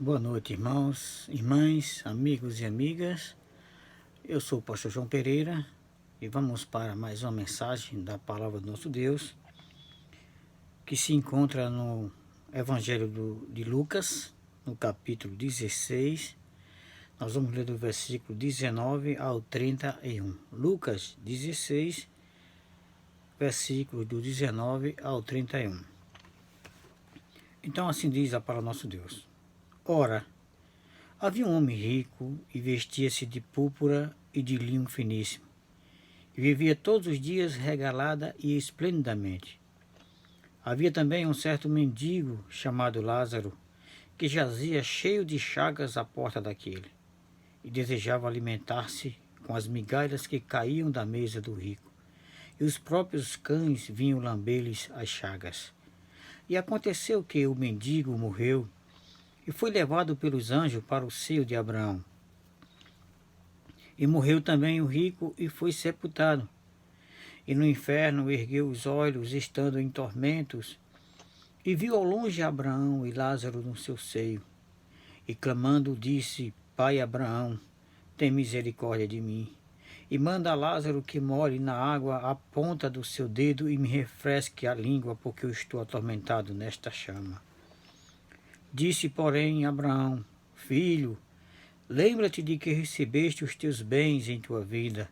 Boa noite, irmãos, irmãs, amigos e amigas. Eu sou o pastor João Pereira e vamos para mais uma mensagem da palavra do nosso Deus, que se encontra no Evangelho de Lucas, no capítulo 16. Nós vamos ler do versículo 19 ao 31. Lucas 16, versículos do 19 ao 31. Então assim diz a palavra do nosso Deus. Ora, havia um homem rico e vestia-se de púrpura e de linho finíssimo, e vivia todos os dias regalada e esplendidamente. Havia também um certo mendigo chamado Lázaro, que jazia cheio de chagas à porta daquele, e desejava alimentar-se com as migalhas que caíam da mesa do rico, e os próprios cães vinham lamber-lhes as chagas. E aconteceu que o mendigo morreu, e foi levado pelos anjos para o seio de Abraão. E morreu também o rico e foi sepultado. E no inferno ergueu os olhos, estando em tormentos, e viu ao longe Abraão e Lázaro no seu seio. E clamando disse: Pai Abraão, tem misericórdia de mim, e manda a Lázaro que molhe na água a ponta do seu dedo e me refresque a língua, porque eu estou atormentado nesta chama. Disse, porém, Abraão: Filho, lembra-te de que recebeste os teus bens em tua vida,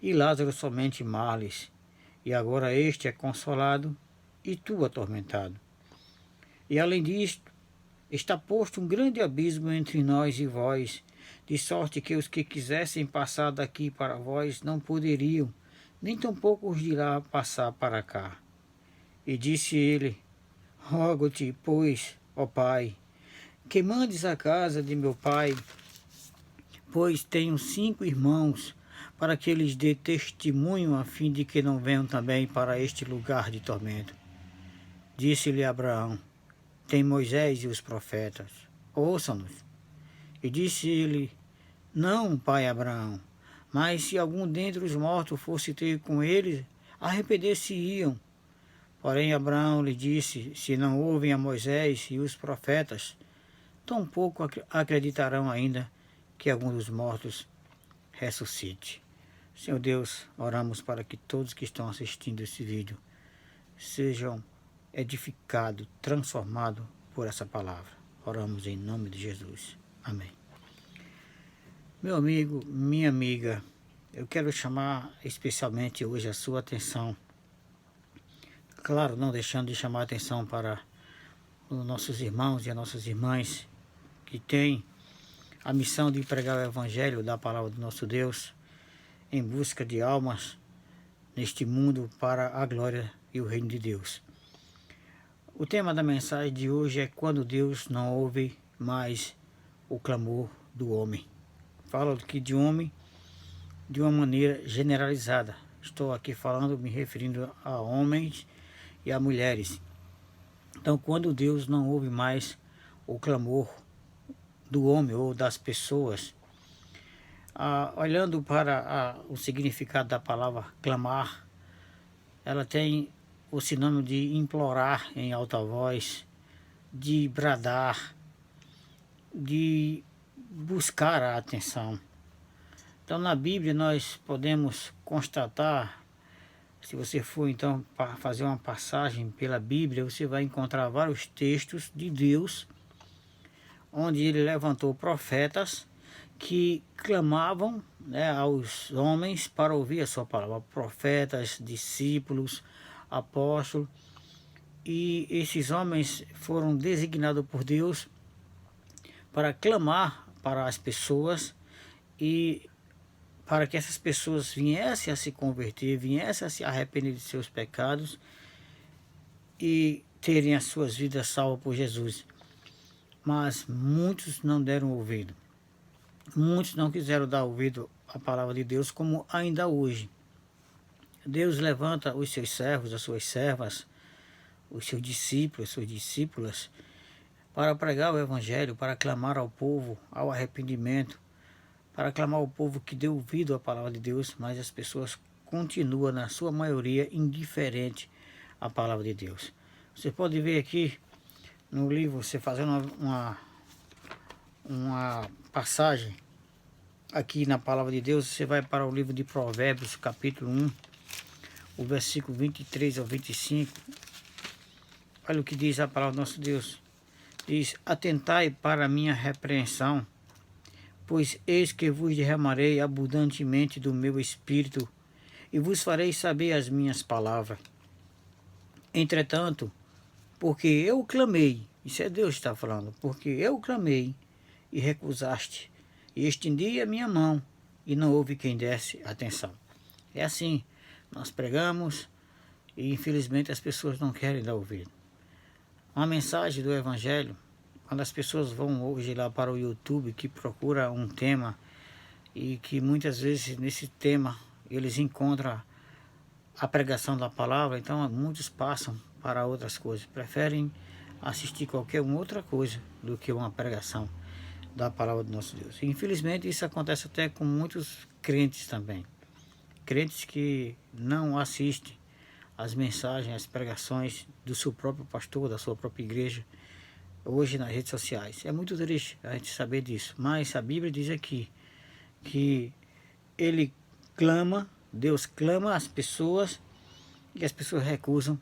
e Lázaro somente males, e agora este é consolado, e tu atormentado. E além disto, está posto um grande abismo entre nós e vós, de sorte que os que quisessem passar daqui para vós não poderiam, nem tampouco os de lá passar para cá. E disse ele: Rogo-te, pois, ó Pai, que mandes a casa de meu pai, pois tenho 5 irmãos, para que eles dê testemunho, a fim de que não venham também para este lugar de tormento. Disse-lhe Abraão: Tem Moisés e os profetas, ouçam-nos. E disse ele: Não, pai Abraão, mas se algum dentre os mortos fosse ter com eles, arrepender-se-iam. Porém Abraão lhe disse: Se não ouvem a Moisés e os profetas, tampouco acreditarão ainda que algum dos mortos ressuscite. Senhor Deus, oramos para que todos que estão assistindo esse vídeo sejam edificados, transformados por essa palavra. Oramos em nome de Jesus. Amém. Meu amigo, minha amiga, eu quero chamar especialmente hoje a sua atenção. Claro, não deixando de chamar a atenção para os nossos irmãos e as nossas irmãs que têm a missão de pregar o Evangelho da palavra do nosso Deus em busca de almas neste mundo para a glória e o reino de Deus. O tema da mensagem de hoje é quando Deus não ouve mais o clamor do homem. Falo aqui de homem de uma maneira generalizada. Estou aqui falando, me referindo a homens e a mulheres. Então, quando Deus não ouve mais o clamor do homem ou das pessoas, olhando para o significado da palavra clamar, ela tem o sinônimo de implorar em alta voz, de bradar, de buscar a atenção. Então na Bíblia nós podemos constatar, se você for então para fazer uma passagem pela Bíblia, você vai encontrar vários textos de Deus, onde ele levantou profetas que clamavam, aos homens para ouvir a sua palavra. Profetas, discípulos, apóstolos. E esses homens foram designados por Deus para clamar para as pessoas e para que essas pessoas viessem a se converter, viessem a se arrepender de seus pecados e terem as suas vidas salvas por Jesus. Mas muitos não deram ouvido. Muitos não quiseram dar ouvido à palavra de Deus, como ainda hoje. Deus levanta os seus servos, as suas servas, os seus discípulos, as suas discípulas, para pregar o Evangelho, para clamar ao povo, ao arrependimento, para clamar ao povo que dê ouvido à palavra de Deus, mas as pessoas continuam, na sua maioria, indiferente à palavra de Deus. Você pode ver aqui no livro, você fazendo uma passagem aqui na palavra de Deus. Você vai para o livro de Provérbios, capítulo 1, o versículo 23 ao 25. Olha o que diz a palavra do nosso Deus. Diz: atentai para a minha repreensão, pois eis que vos derramarei abundantemente do meu espírito, e vos farei saber as minhas palavras. Entretanto, porque eu clamei, isso é Deus que está falando, porque eu clamei e recusaste, e estendi a minha mão, e não houve quem desse atenção. É assim, nós pregamos, e infelizmente as pessoas não querem dar ouvido. Uma mensagem do Evangelho, quando as pessoas vão hoje lá para o YouTube, que procura um tema, e que muitas vezes nesse tema eles encontram a pregação da palavra, então muitos passam para outras coisas, preferem assistir qualquer outra coisa do que uma pregação da palavra do nosso Deus. E, infelizmente isso acontece até com muitos crentes também, crentes que não assistem as mensagens, as pregações do seu próprio pastor, da sua própria igreja, hoje nas redes sociais. É muito triste a gente saber disso, mas a Bíblia diz aqui que ele clama, Deus clama às pessoas, e as pessoas recusam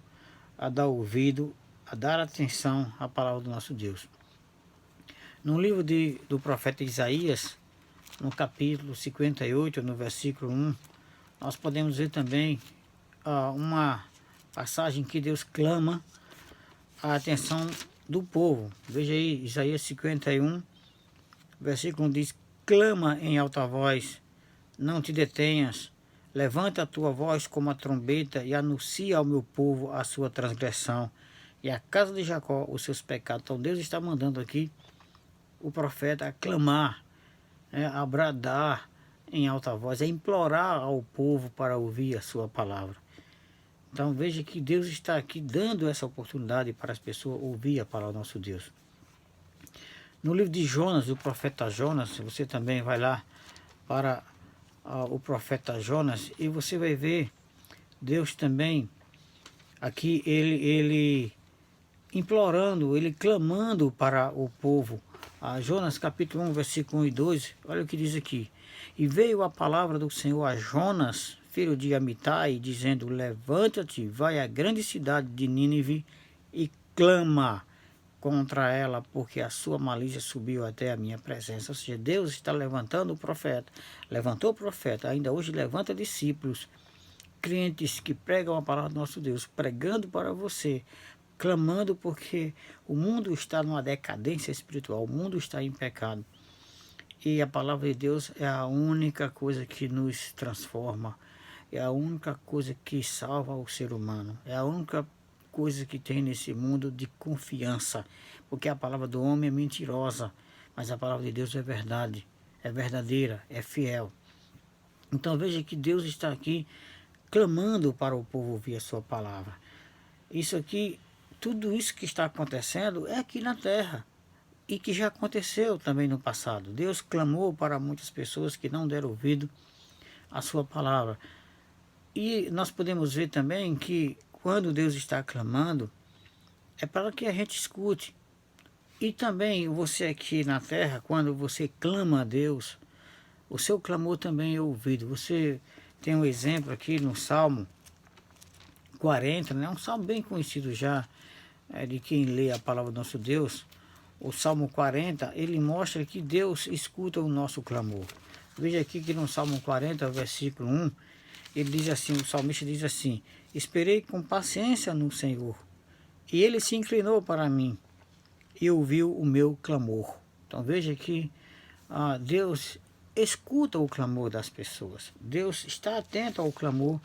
a dar ouvido, a dar atenção à palavra do nosso Deus. No livro do profeta Isaías, no capítulo 58, no versículo 1, nós podemos ver também uma passagem que Deus clama a atenção do povo. Veja aí, Isaías 51, versículo 1 diz: clama em alta voz, não te detenhas, levanta a tua voz como a trombeta e anuncia ao meu povo a sua transgressão e à casa de Jacó os seus pecados. Então Deus está mandando aqui o profeta a clamar, a bradar em alta voz, a implorar ao povo para ouvir a sua palavra. Então veja que Deus está aqui dando essa oportunidade para as pessoas ouvir a palavra do nosso Deus. No livro de Jonas, o profeta Jonas, você também vai lá para o profeta Jonas e você vai ver Deus também aqui, ele implorando, ele clamando para o povo. Jonas capítulo 1, versículo 1 e 2, olha o que diz aqui: e veio a palavra do Senhor a Jonas, filho de Amitai, dizendo: levanta-te, vai à grande cidade de Nínive e clama contra ela, porque a sua malícia subiu até a minha presença. Ou seja, Deus está levantando o profeta, levantou o profeta, ainda hoje levanta discípulos, crentes que pregam a palavra do nosso Deus, pregando para você, clamando, porque o mundo está numa decadência espiritual, o mundo está em pecado, e a palavra de Deus é a única coisa que nos transforma, é a única coisa que salva o ser humano, é a única coisa que tem nesse mundo de confiança, porque a palavra do homem é mentirosa, mas a palavra de Deus é verdade, é verdadeira, é fiel. Então veja que Deus está aqui clamando para o povo ouvir a sua palavra. Isso aqui, tudo isso que está acontecendo é aqui na terra, e que já aconteceu também no passado. Deus clamou para muitas pessoas que não deram ouvido à sua palavra. E nós podemos ver também que quando Deus está clamando, é para que a gente escute. E também você aqui na terra, quando você clama a Deus, o seu clamor também é ouvido. Você tem um exemplo aqui no Salmo 40, né? Um salmo bem conhecido já, de quem lê a palavra do nosso Deus. O Salmo 40, ele mostra que Deus escuta o nosso clamor. Veja aqui que no Salmo 40, versículo 1, ele diz assim, o salmista diz assim: esperei com paciência no Senhor, e ele se inclinou para mim e ouviu o meu clamor. Então veja que Deus escuta o clamor das pessoas. Deus está atento ao clamor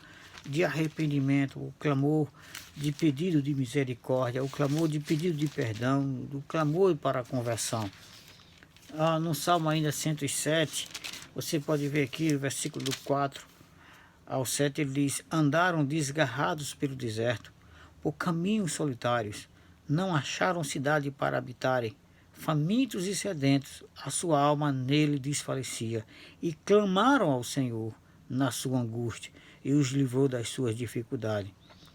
de arrependimento, o clamor de pedido de misericórdia, o clamor de pedido de perdão, o clamor para a conversão. No Salmo ainda 107, você pode ver aqui o versículo do 4 ao 7, ele diz: andaram desgarrados pelo deserto, por caminhos solitários, não acharam cidade para habitarem, famintos e sedentos, a sua alma nele desfalecia, e clamaram ao Senhor na sua angústia, e os livrou das suas dificuldades,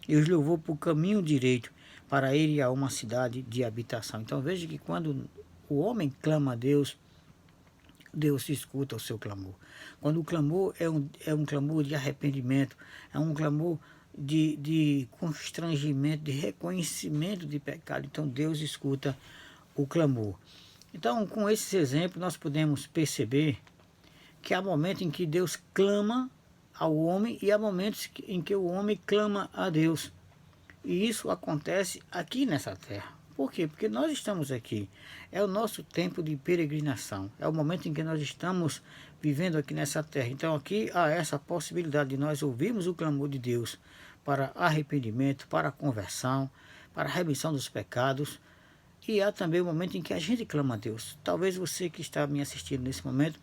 e os levou por caminho direito, para ir a uma cidade de habitação. Então veja que quando o homem clama a Deus, Deus escuta o seu clamor. Quando o clamor é um clamor de arrependimento, é um clamor de constrangimento, de reconhecimento de pecado, então Deus escuta o clamor. Então, com esses exemplos, nós podemos perceber que há momentos em que Deus clama ao homem e há momentos em que o homem clama a Deus. E isso acontece aqui nessa terra. Por quê? Porque nós estamos aqui. É o nosso tempo de peregrinação. É o momento em que nós estamos vivendo aqui nessa terra. Então aqui há essa possibilidade de nós ouvirmos o clamor de Deus para arrependimento, para conversão, para remissão dos pecados. E há também o momento em que a gente clama a Deus. Talvez você que está me assistindo nesse momento,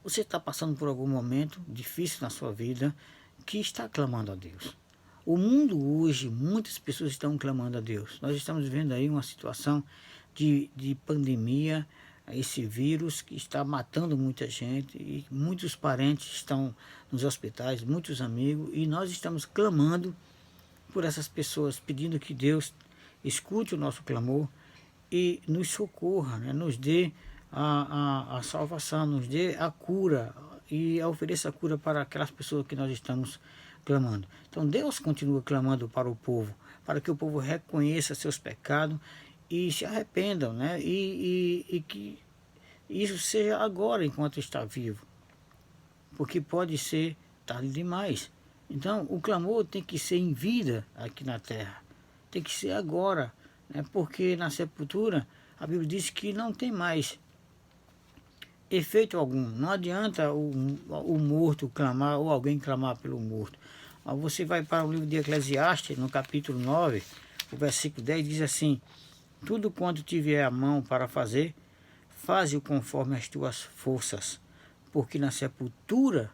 você está passando por algum momento difícil na sua vida que está clamando a Deus. O mundo hoje, muitas pessoas estão clamando a Deus. Nós estamos vivendo aí uma situação de pandemia, esse vírus que está matando muita gente e muitos parentes estão nos hospitais, muitos amigos, e nós estamos clamando por essas pessoas, pedindo que Deus escute o nosso clamor e nos socorra, né? Nos dê a salvação, nos dê a cura e ofereça a cura para aquelas pessoas que nós estamos clamando. Então Deus continua clamando para o povo, para que o povo reconheça seus pecados e se arrependam, né? E que isso seja agora, enquanto está vivo, porque pode ser tarde demais. Então o clamor tem que ser em vida aqui na terra, tem que ser agora, né? Porque na sepultura a Bíblia diz que não tem mais efeito algum. Não adianta o morto clamar ou alguém clamar pelo morto. Você vai para o livro de Eclesiastes, no capítulo 9, o versículo 10, diz assim: tudo quanto tiver a mão para fazer, faze-o conforme as tuas forças, porque na sepultura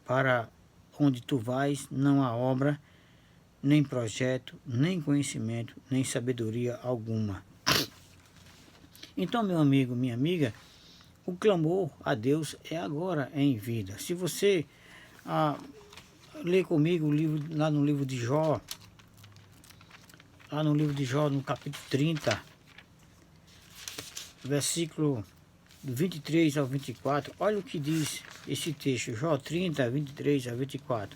para onde tu vais não há obra, nem projeto, nem conhecimento, nem sabedoria alguma. Então, meu amigo, minha amiga, o clamor a Deus é agora, é em vida. Se você ler comigo o livro, lá no livro de Jó, no capítulo 30, versículo do 23 ao 24, olha o que diz esse texto, Jó 30, 23 a 24.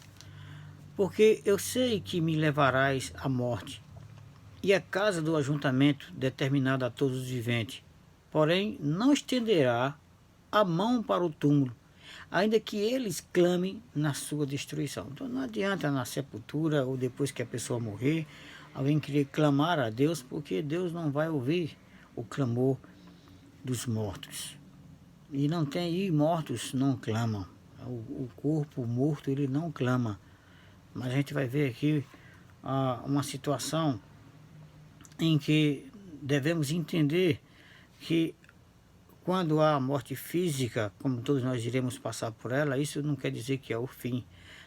Porque eu sei que me levarás à morte, e a casa do ajuntamento determinada a todos os viventes, porém não estenderá a mão para o túmulo, ainda que eles clamem na sua destruição. Então não adianta na sepultura ou depois que a pessoa morrer, alguém querer clamar a Deus, porque Deus não vai ouvir o clamor dos mortos. E mortos não clamam. O corpo morto ele não clama. Mas a gente vai ver aqui uma situação em que devemos entender que quando há morte física, como todos nós iremos passar por ela, isso não quer dizer que é o fim.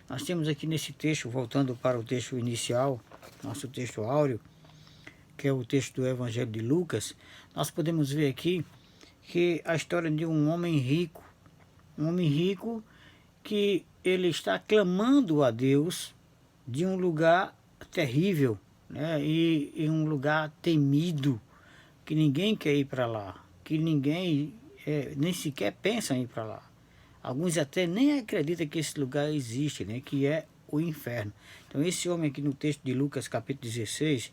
Nós temos aqui nesse texto, voltando para o texto inicial, nosso texto áureo, que é o texto do Evangelho de Lucas, nós podemos ver aqui que a história de um homem rico que ele está clamando a Deus de um lugar terrível, né? E um lugar temido, que ninguém quer ir para lá, que ninguém nem sequer pensa em ir para lá. Alguns até nem acreditam que esse lugar existe, né? Que é o inferno. Então esse homem aqui no texto de Lucas capítulo 16,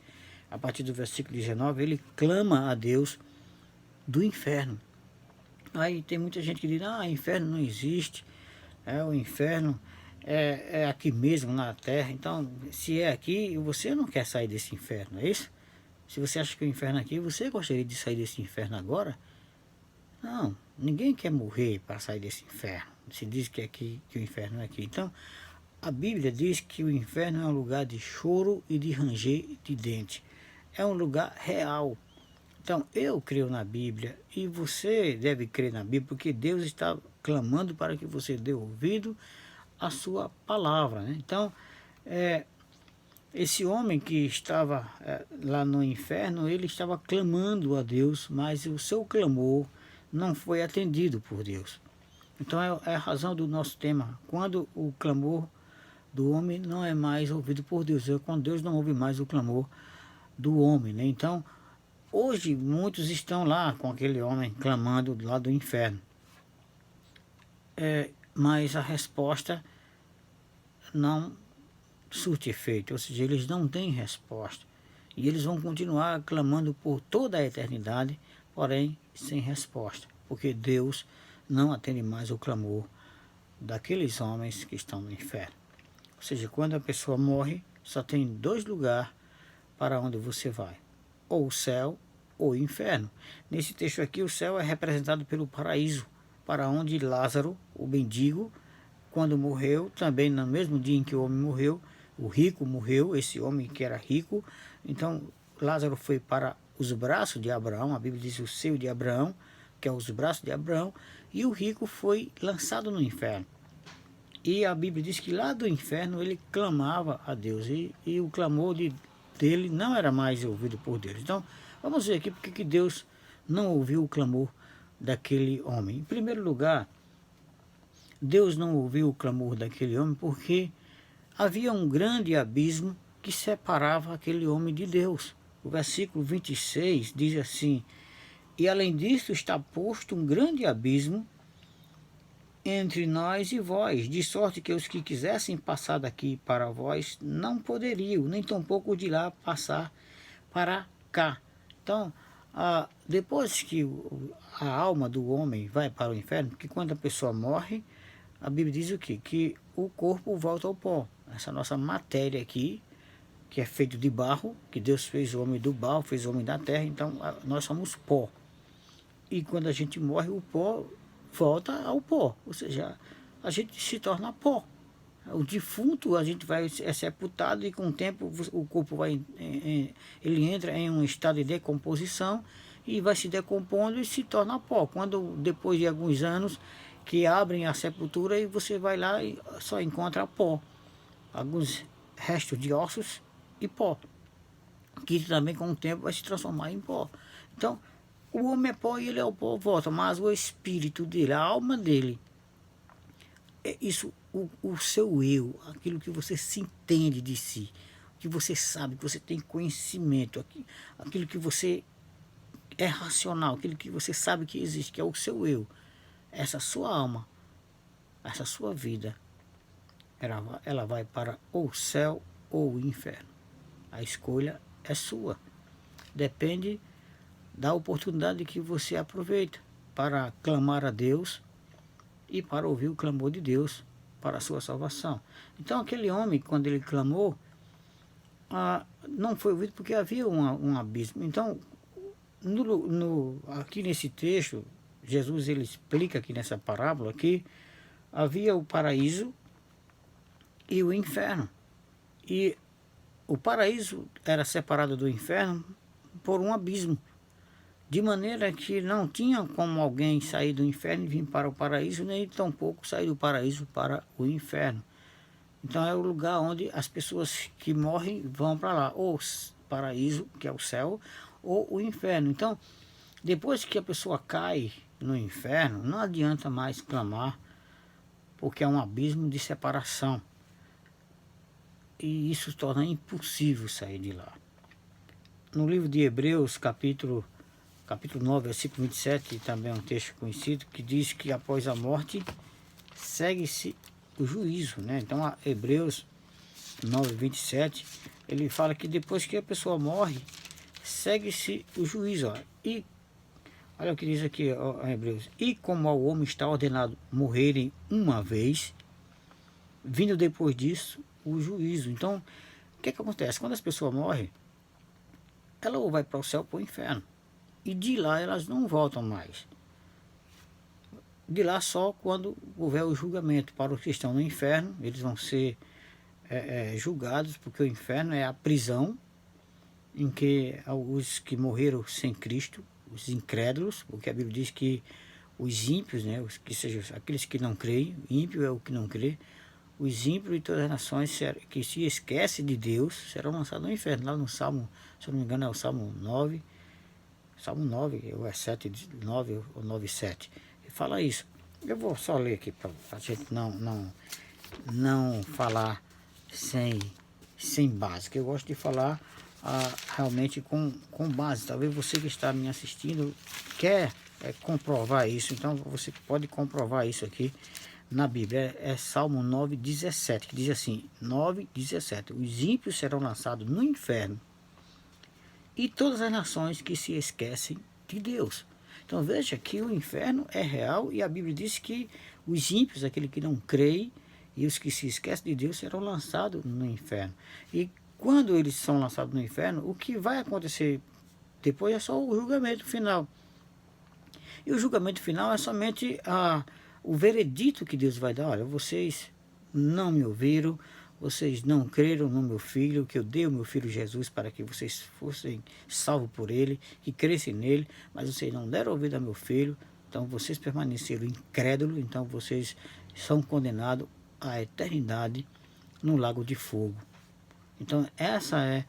a partir do versículo 19, ele clama a Deus do inferno. Aí tem muita gente que diz: inferno não existe, o inferno é aqui mesmo na terra. Então se é aqui, você não quer sair desse inferno, não é isso? Se você acha que o inferno é aqui, você gostaria de sair desse inferno agora? Não, ninguém quer morrer para sair desse inferno. Se diz que o inferno é aqui. Então a Bíblia diz que o inferno é um lugar de choro e de ranger de dente. É um lugar real. Então eu creio na Bíblia e você deve crer na Bíblia, porque Deus está clamando para que você dê ouvido à sua palavra, né? Então esse homem que estava lá no inferno, ele estava clamando a Deus, mas o seu clamor não foi atendido por Deus. Então é a razão do nosso tema, quando o clamor do homem não é mais ouvido por Deus, é quando Deus não ouve mais o clamor do homem, né? Então hoje muitos estão lá com aquele homem clamando lá do inferno. mas a resposta não surte efeito, ou seja, eles não têm resposta. E eles vão continuar clamando por toda a eternidade, porém sem resposta, porque Deus não atende mais o clamor daqueles homens que estão no inferno. Ou seja, quando a pessoa morre, só tem dois lugares para onde você vai, ou o céu ou o inferno. Nesse texto aqui, o céu é representado pelo paraíso, para onde Lázaro, o mendigo, quando morreu, também no mesmo dia em que o homem morreu, o rico morreu, esse homem que era rico, então Lázaro foi para os braços de Abraão, a Bíblia diz o seio de Abraão, que é os braços de Abraão, e o rico foi lançado no inferno. E a Bíblia diz que lá do inferno ele clamava a Deus, e o clamor dele não era mais ouvido por Deus. Então, vamos ver aqui porque que Deus não ouviu o clamor daquele homem. Em primeiro lugar, Deus não ouviu o clamor daquele homem porque havia um grande abismo que separava aquele homem de Deus. O versículo 26 diz assim: e além disso está posto um grande abismo entre nós e vós, de sorte que os que quisessem passar daqui para vós não poderiam, nem tampouco de lá passar para cá. Então, depois que a alma do homem vai para o inferno, porque quando a pessoa morre, a Bíblia diz o quê? Que o corpo volta ao pó. Essa nossa matéria aqui, que é feito de barro, que Deus fez o homem do barro, fez o homem da terra, então nós somos pó. E quando a gente morre, o pó volta ao pó, ou seja, a gente se torna pó. O defunto, a gente é sepultado e com o tempo o corpo vai, ele entra em um estado de decomposição e vai se decompondo e se torna pó. Quando depois de alguns anos que abrem a sepultura e você vai lá e só encontra pó, alguns restos de ossos e pó, que também com o tempo vai se transformar em pó. Então, o homem é pó e ele é o pó, volta, mas o espírito dele, a alma dele, é isso, o seu eu, aquilo que você se entende de si, que você sabe, que você tem conhecimento, aquilo que você é racional, aquilo que você sabe que existe, que é o seu eu, essa sua alma, essa sua vida, ela vai para o céu ou o inferno. A escolha é sua, depende da oportunidade que você aproveita para clamar a Deus e para ouvir o clamor de Deus para a sua salvação. Então aquele homem, quando ele clamou, não foi ouvido porque havia um abismo. Então, aqui nesse texto, Jesus ele explica aqui nessa parábola que havia o paraíso e o inferno. E o paraíso era separado do inferno por um abismo, de maneira que não tinha como alguém sair do inferno e vir para o paraíso, nem tampouco sair do paraíso para o inferno. Então é o lugar onde as pessoas que morrem vão para lá, ou o paraíso, que é o céu, ou o inferno. Então, depois que a pessoa cai no inferno, não adianta mais clamar, porque é um abismo de separação. E isso torna impossível sair de lá. No livro de Hebreus, capítulo 9, versículo 27, também é um texto conhecido, que diz que após a morte segue-se o juízo, né? Então, Hebreus 9, 27, ele fala que depois que a pessoa morre, segue-se o juízo. Ó. E olha o que diz aqui, ó, Hebreus: e como ao homem está ordenado morrerem uma vez, vindo depois disso o juízo. Então, o que acontece? Quando as pessoas morrem, ela ou vai para o céu ou para o inferno. E de lá elas não voltam mais. De lá só quando houver o julgamento. Para os que estão no inferno, eles vão ser julgados, porque o inferno é a prisão em que os que morreram sem Cristo, os incrédulos, porque a Bíblia diz que os ímpios, né, os que sejam aqueles que não creem, ímpio é o que não crê, os ímpios e todas as nações que se esquecem de Deus serão lançados no inferno. Lá no Salmo, se eu não me engano é o Salmo 9, ou é 7, 9 ou 9, 7. E fala isso. Eu vou só ler aqui para a gente não falar sem base, que eu gosto de falar realmente com base. Talvez você que está me assistindo quer comprovar isso. Então você pode comprovar isso aqui na Bíblia. É Salmo 9,17, que diz assim, 9,17: os ímpios serão lançados no inferno, e todas as nações que se esquecem de Deus. Então veja que o inferno é real, e a Bíblia diz que os ímpios, aquele que não creem, e os que se esquecem de Deus serão lançados no inferno. E quando eles são lançados no inferno, o que vai acontecer depois é só o julgamento final. E o julgamento final é somente o veredito que Deus vai dar. Olha, vocês não me ouviram, vocês não creram no meu filho, que eu dei o meu filho Jesus para que vocês fossem salvos por ele, que crescem nele, mas vocês não deram ouvido ao meu filho, então vocês permaneceram incrédulos, então vocês são condenados à eternidade no lago de fogo. Então essa é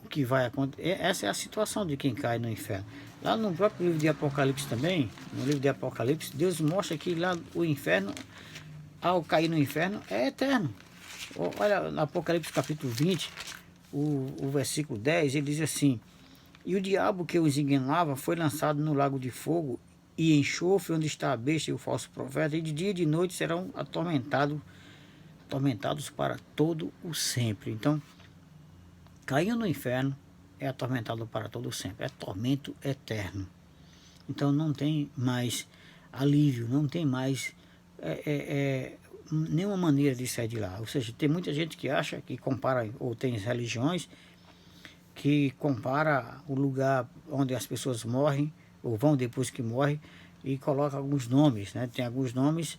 o que vai acontecer, essa é a situação de quem cai no inferno. Lá no próprio livro de Apocalipse também, no livro de Apocalipse, Deus mostra que lá o inferno, ao cair no inferno, é eterno. Olha, no Apocalipse capítulo 20, o versículo 10, ele diz assim: e o diabo que os enganava foi lançado no lago de fogo e enxofre, onde está a besta e o falso profeta, e de dia e de noite serão atormentados para todo o sempre. Então, caiu no inferno, é atormentado para todo o sempre, é tormento eterno. Então não tem mais alívio, não tem mais nenhuma maneira de sair de lá. Ou seja, tem muita gente que acha, que compara, ou tem religiões que compara o lugar onde as pessoas morrem, ou vão depois que morrem, e coloca alguns nomes, né? Tem alguns nomes,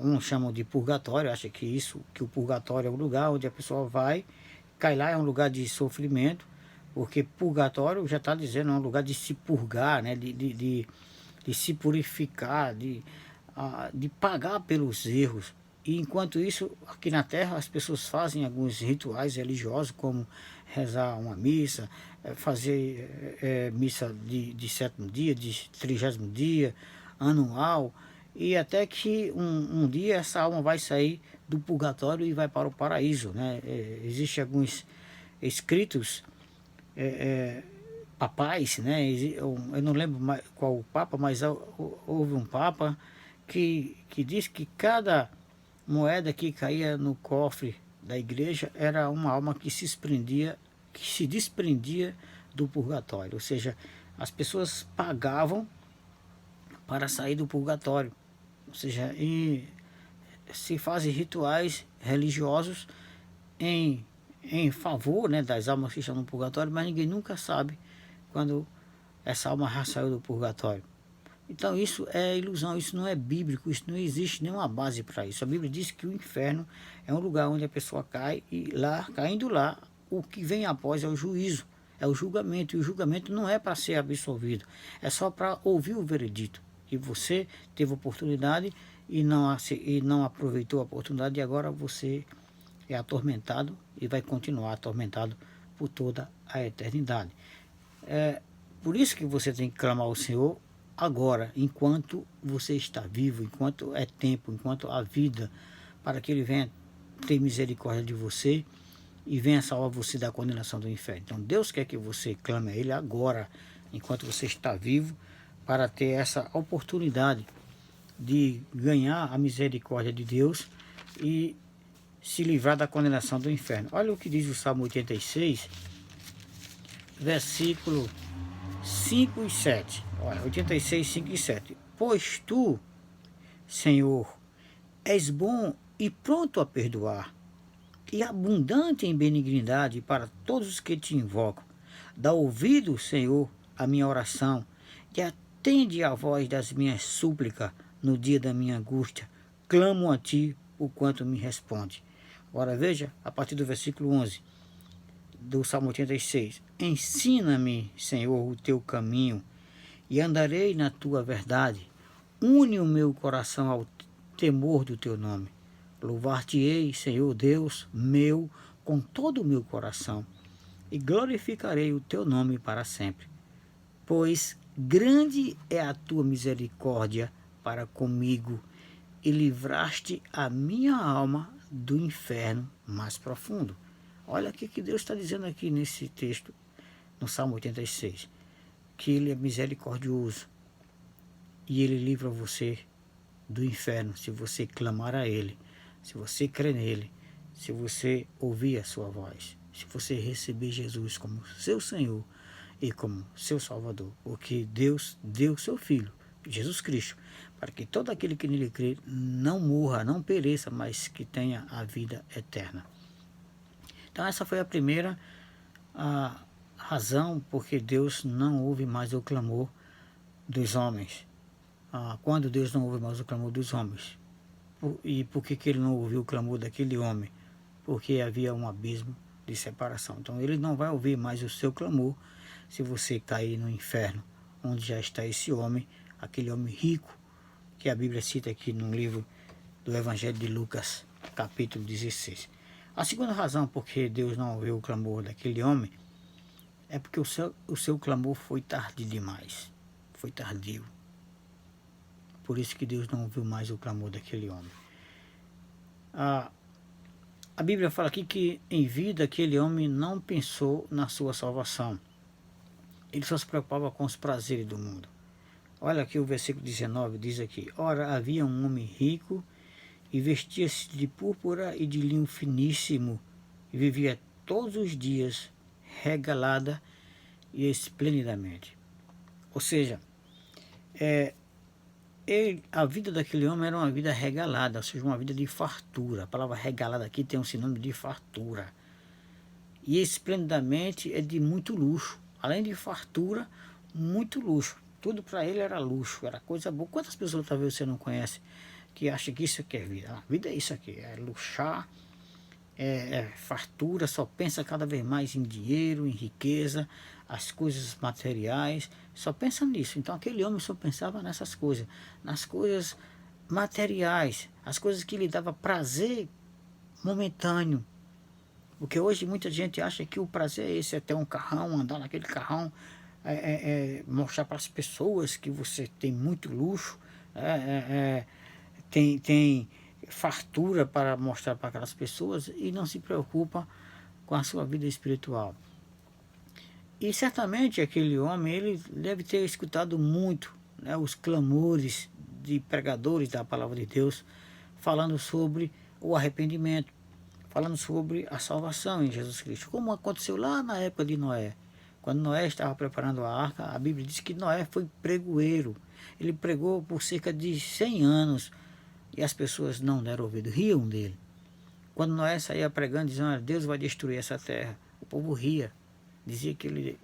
uns chamam de purgatório, acha que o purgatório é o lugar onde a pessoa vai, cai lá, é um lugar de sofrimento, porque purgatório já está dizendo, é um lugar de se purgar, né? de se purificar, de pagar pelos erros. E enquanto isso, aqui na Terra, as pessoas fazem alguns rituais religiosos, como rezar uma missa, fazer missa de 7º dia, de 30º dia, anual, e até que um dia essa alma vai sair do purgatório e vai para o paraíso, né? Existem alguns escritos papais, né? Eu não lembro mais qual o papa, mas houve um papa que diz que cada moeda que caía no cofre da igreja era uma alma que se desprendia do purgatório. Ou seja, as pessoas pagavam para sair do purgatório. Ou seja, e se fazem rituais religiosos em favor, né, das almas que estão no purgatório, mas ninguém nunca sabe quando essa alma já saiu do purgatório. Então isso é ilusão, isso não é bíblico, isso não existe nenhuma base para isso. A Bíblia diz que o inferno é um lugar onde a pessoa cai, e lá, caindo lá, o que vem após é o juízo, é o julgamento, e o julgamento não é para ser absolvido, é só para ouvir o veredito. E você teve oportunidade e não aproveitou a oportunidade, e agora você é atormentado e vai continuar atormentado por toda a eternidade. Por isso que você tem que clamar ao Senhor agora, enquanto você está vivo, enquanto é tempo, enquanto há vida, para que Ele venha ter misericórdia de você e venha salvar você da condenação do inferno. Então Deus quer que você clame a Ele agora, enquanto você está vivo, para ter essa oportunidade de ganhar a misericórdia de Deus e se livrar da condenação do inferno. Olha o que diz o Salmo 86, versículo 5 e 7. Olha, 86, 5 e 7. Pois tu, Senhor, és bom e pronto a perdoar, e abundante em benignidade para todos os que te invocam. Dá ouvido, Senhor, à minha oração, e atende à voz das minhas súplicas no dia da minha angústia. Clamo a ti, por quanto me responde. Ora, veja, a partir do versículo 11 do Salmo 86. Ensina-me, Senhor, o teu caminho, e andarei na tua verdade. Une o meu coração ao temor do teu nome. Louvar-te-ei, Senhor Deus meu, com todo o meu coração, e glorificarei o teu nome para sempre. Pois grande é a tua misericórdia para comigo, e livraste a minha alma do inferno mais profundo. Olha o que Deus está dizendo aqui nesse texto, no Salmo 86. que Ele é misericordioso e Ele livra você do inferno se você clamar a Ele, se você crer nele, se você ouvir a sua voz, se você receber Jesus como seu Senhor e como seu Salvador, porque Deus deu seu Filho, Jesus Cristo, para que todo aquele que nele crê não morra, não pereça, mas que tenha a vida eterna. Então essa foi a primeira razão porque Deus não ouve mais o clamor dos homens. Quando Deus não ouve mais o clamor dos homens. E por que ele não ouviu o clamor daquele homem? Porque havia um abismo de separação. Então ele não vai ouvir mais o seu clamor se você cair no inferno, onde já está esse homem, aquele homem rico, que a Bíblia cita aqui no livro do Evangelho de Lucas, capítulo 16. A segunda razão porque Deus não ouviu o clamor daquele homem é porque o seu clamor foi tardio demais. Foi tardio. Por isso que Deus não ouviu mais o clamor daquele homem. A Bíblia fala aqui que em vida aquele homem não pensou na sua salvação. Ele só se preocupava com os prazeres do mundo. Olha aqui o versículo 19, diz aqui: ora, havia um homem rico e vestia-se de púrpura e de linho finíssimo e vivia todos os dias regalada e esplendidamente. Ou seja, a vida daquele homem era uma vida regalada, ou seja, uma vida de fartura. A palavra regalada aqui tem um sinônimo de fartura. E esplendidamente é de muito luxo. Além de fartura, muito luxo. Tudo para ele era luxo, era coisa boa. Quantas pessoas talvez você não conhece que acham que isso aqui é vida? A vida é isso aqui, é luxar, é fartura, só pensa cada vez mais em dinheiro, em riqueza, as coisas materiais, só pensa nisso. Então aquele homem só pensava nessas coisas, nas coisas materiais, as coisas que lhe dava prazer momentâneo. Porque hoje muita gente acha que o prazer é esse, é ter um carrão, andar naquele carrão, mostrar para as pessoas que você tem muito luxo, tem fartura para mostrar para aquelas pessoas e não se preocupa com a sua vida espiritual. E certamente aquele homem, ele deve ter escutado muito, né, os clamores de pregadores da palavra de Deus, falando sobre o arrependimento, falando sobre a salvação em Jesus Cristo, como aconteceu lá na época de Noé. Quando Noé estava preparando a arca, a Bíblia diz que Noé foi pregoeiro. Ele pregou por cerca de 100 anos e as pessoas não deram ouvido, riam dele. Quando Noé saía pregando, dizendo: Deus vai destruir essa terra, o povo ria. Dizia que ele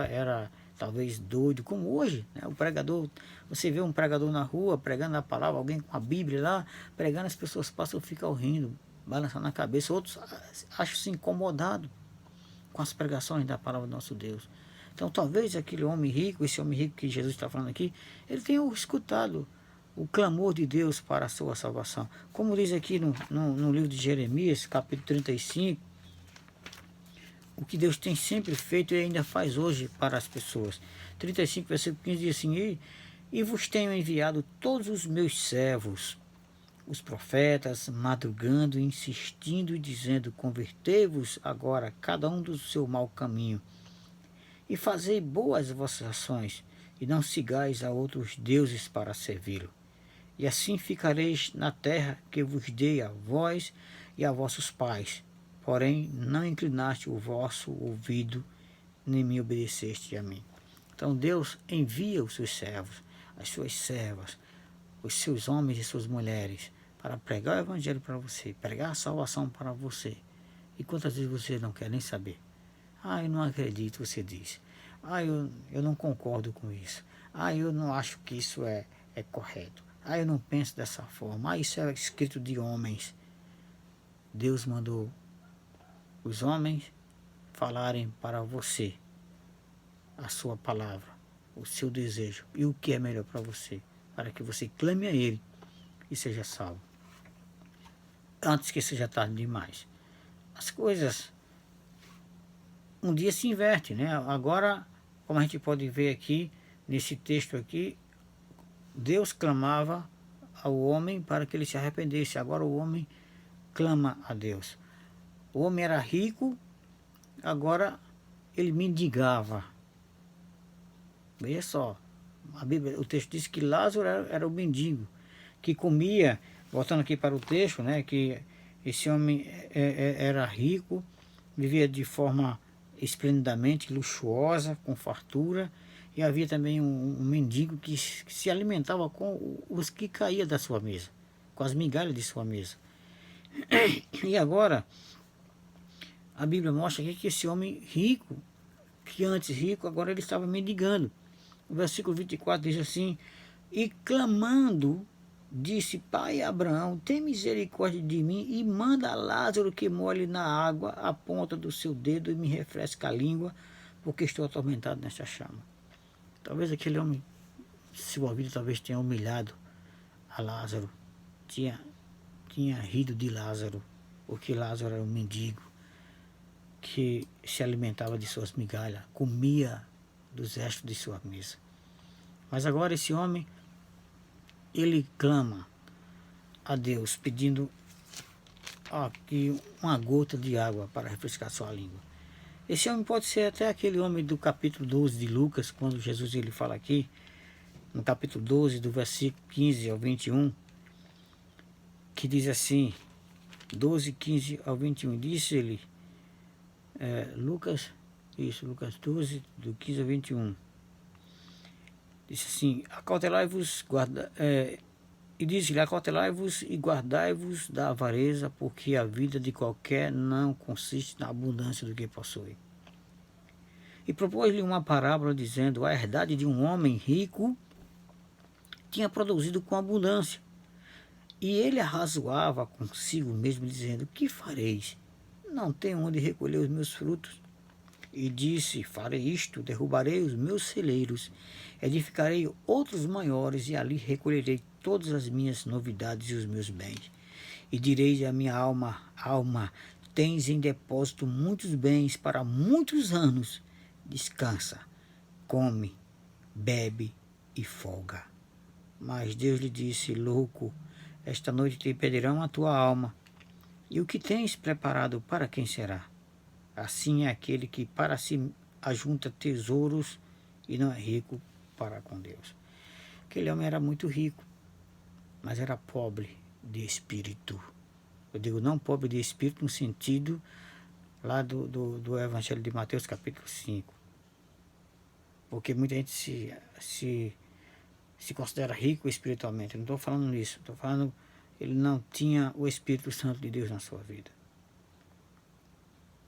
era talvez doido, como hoje, né? O pregador, você vê um pregador na rua pregando a palavra, alguém com a Bíblia lá, pregando, as pessoas passam a ficar rindo, balançando a cabeça, outros acham-se incomodados com as pregações da palavra do nosso Deus. Então talvez aquele homem rico, esse homem rico que Jesus está falando aqui, ele tenha escutado o clamor de Deus para a sua salvação. Como diz aqui no livro de Jeremias, capítulo 35, o que Deus tem sempre feito e ainda faz hoje para as pessoas. 35, versículo 15 diz assim: e vos tenho enviado todos os meus servos, os profetas, madrugando, insistindo e dizendo: convertei-vos agora cada um do seu mau caminho, e fazei boas vossas ações, e não sigais a outros deuses para servi-lo. E assim ficareis na terra que vos dei a vós e a vossos pais. Porém, não inclinaste o vosso ouvido, nem me obedeceste a mim. Então Deus envia os seus servos, as suas servas, os seus homens e suas mulheres, para pregar o evangelho para você, pregar a salvação para você. E quantas vezes você não quer nem saber? Eu não acredito, você diz. Eu não concordo com isso. Eu não acho que isso é correto. Eu não penso dessa forma. Isso é escrito de homens. Deus mandou os homens falarem para você a sua palavra, o seu desejo e o que é melhor para você, para que você clame a Ele e seja salvo, antes que seja tarde demais. As coisas um dia se invertem, né? Agora, como a gente pode ver aqui nesse texto aqui, Deus clamava ao homem para que ele se arrependesse. Agora o homem clama a Deus. O homem era rico, agora ele mendigava. Veja só, a Bíblia, o texto diz que Lázaro era o mendigo, que comia, voltando aqui para o texto, né, que esse homem era rico, vivia de forma esplendidamente luxuosa, com fartura, e havia também um mendigo que se alimentava com os que caía da sua mesa, com as migalhas de sua mesa. E agora, a Bíblia mostra aqui que esse homem rico, que antes rico, agora ele estava mendigando. O versículo 24 diz assim: e clamando, disse: Pai Abraão, tem misericórdia de mim e manda Lázaro que molhe na água a ponta do seu dedo e me refresque a língua, porque estou atormentado nesta chama. Talvez aquele homem, sua vida talvez tenha humilhado a Lázaro, tinha rido de Lázaro, porque Lázaro era um mendigo que se alimentava de suas migalhas, comia dos restos de sua mesa. Mas agora esse homem, ele clama a Deus, pedindo aqui uma gota de água para refrescar sua língua. Esse homem pode ser até aquele homem do capítulo 12 de Lucas, quando Jesus ele fala aqui, no capítulo 12, do versículo 15 ao 21, que diz assim, 12, 15 ao 21, disse ele, Lucas 12, do 15 ao 21, disse assim, acautelai-vos, e disse-lhe, acautelai-vos e guardai-vos da avareza, porque a vida de qualquer não consiste na abundância do que possui. E propôs-lhe uma parábola, dizendo, a herdade de um homem rico tinha produzido com abundância. E ele arrazoava consigo mesmo, dizendo, que fareis? Não tenho onde recolher os meus frutos. E disse, farei isto, derrubarei os meus celeiros, edificarei outros maiores, e ali recolherei todas as minhas novidades e os meus bens. E direi à minha alma, alma, tens em depósito muitos bens para muitos anos, descansa, come, bebe e folga. Mas Deus lhe disse, louco, esta noite te pedirão a tua alma, e o que tens preparado para quem será? Assim é aquele que para si ajunta tesouros e não é rico para com Deus. Aquele homem era muito rico, mas era pobre de espírito. Eu digo não pobre de espírito no sentido lá do Evangelho de Mateus capítulo 5. Porque muita gente se considera rico espiritualmente. Eu não estou falando nisso, estou falando ele não tinha o Espírito Santo de Deus na sua vida.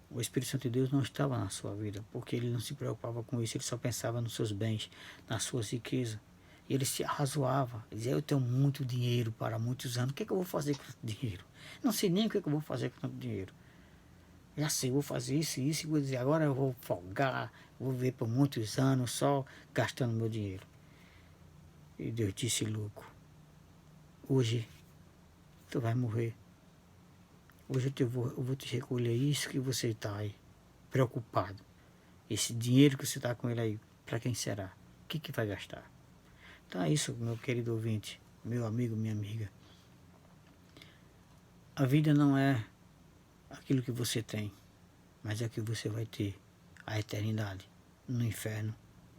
O Espírito Santo de Deus não estava na sua vida, porque ele não se preocupava com isso, ele só pensava nos seus bens, nas suas riquezas. E ele se arrazoava, dizia, eu tenho muito dinheiro para muitos anos, o que é que eu vou fazer com tanto dinheiro? Não sei nem o que é que eu vou fazer com tanto dinheiro. Já sei, vou fazer isso e isso, e vou dizer, agora eu vou folgar, vou viver por muitos anos só gastando meu dinheiro. E Deus disse, louco, hoje tu vai morrer. Hoje eu vou te recolher isso que você está aí, preocupado. Esse dinheiro que você está com ele aí, para quem será? O que vai gastar? Então é isso, meu querido ouvinte, meu amigo, minha amiga. A vida não é aquilo que você tem, mas é o que você vai ter, a eternidade, no inferno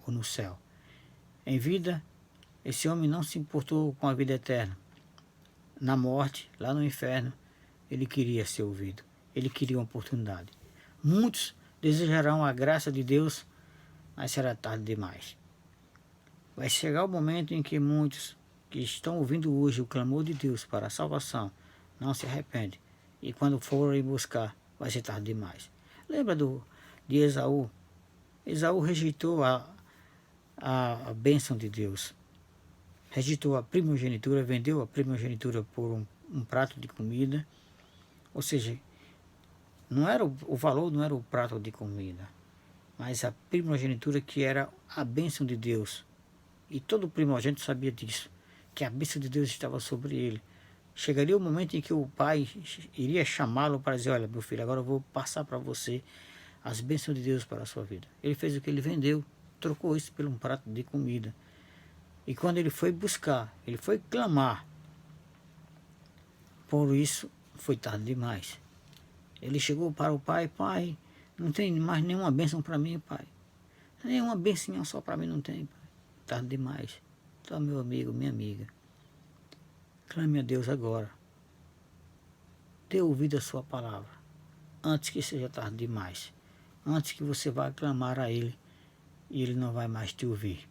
ou no céu. Em vida, esse homem não se importou com a vida eterna. Na morte, lá no inferno, ele queria ser ouvido, ele queria uma oportunidade. Muitos desejarão a graça de Deus, mas será tarde demais. Vai chegar o momento em que muitos que estão ouvindo hoje o clamor de Deus para a salvação não se arrependem. E quando forem buscar, vai ser tarde demais. Lembra de Esaú? Esaú rejeitou a bênção de Deus. Rejeitou a primogenitura, vendeu a primogenitura por um prato de comida. Ou seja, não era o valor não era o prato de comida, mas a primogenitura que era a bênção de Deus. E todo primogênito sabia disso, que a bênção de Deus estava sobre ele. Chegaria o momento em que o pai iria chamá-lo para dizer, olha meu filho, agora eu vou passar para você as bênçãos de Deus para a sua vida. Ele fez o que ele vendeu, trocou isso por um prato de comida. E quando ele foi buscar, ele foi clamar, por isso foi tarde demais. Ele chegou para o pai, pai, não tem mais nenhuma bênção para mim, pai. Nenhuma bênção só para mim não tem, pai. tarde demais. Então, meu amigo, minha amiga, clame a Deus agora. Dê ouvido à sua palavra, antes que seja tarde demais. Antes que você vá clamar a Ele e Ele não vai mais te ouvir.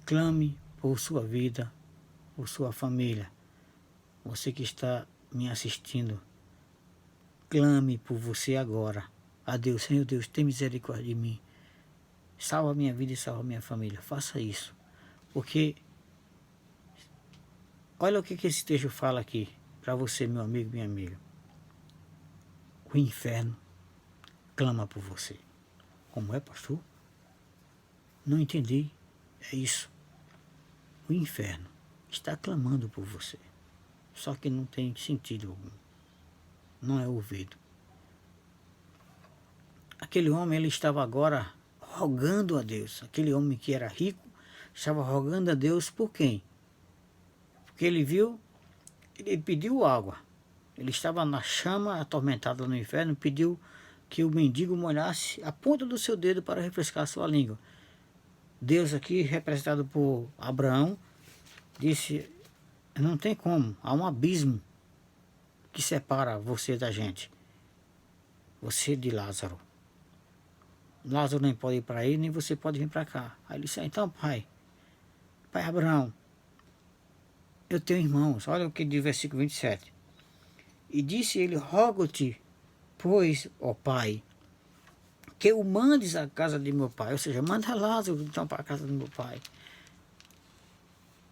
Clame por sua vida, por sua família. Você que está me assistindo, clame por você agora. A Deus, Senhor Deus, tem misericórdia de mim. Salva a minha vida e salva a minha família. Faça isso. Porque, olha o que esse texto fala aqui, para você, meu amigo, minha amiga. O inferno clama por você. Como é, pastor? Não entendi. É isso. O inferno está clamando por você. Só que não tem sentido algum. Não é ouvido. Aquele homem, ele estava agora rogando a Deus. Aquele homem que era rico, estava rogando a Deus por quem? Porque ele viu, ele pediu água. Ele estava na chama, atormentado no inferno, pediu que o mendigo molhasse a ponta do seu dedo para refrescar a sua língua. Deus aqui, representado por Abraão, disse, não tem como, há um abismo que separa você da gente. Você de Lázaro. Lázaro nem pode ir para aí, nem você pode vir para cá. Aí ele disse, então pai Abraão, eu tenho irmãos. Olha o que diz o versículo 27. E disse ele, rogo-te, pois, ó pai, que o mandes à casa de meu pai. Ou seja, manda Lázaro então para a casa do meu pai.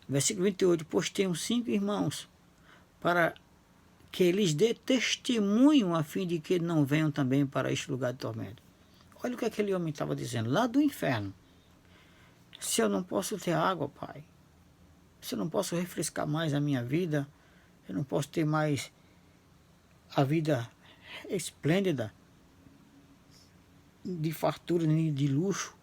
Versículo 28. Pois tenho 5 irmãos, para que eles dê testemunho a fim de que não venham também para este lugar de tormento. Olha o que aquele homem estava dizendo, lá do inferno. Se eu não posso ter água, pai, se eu não posso refrescar mais a minha vida, eu não posso ter mais a vida esplêndida, de fartura, nem de luxo,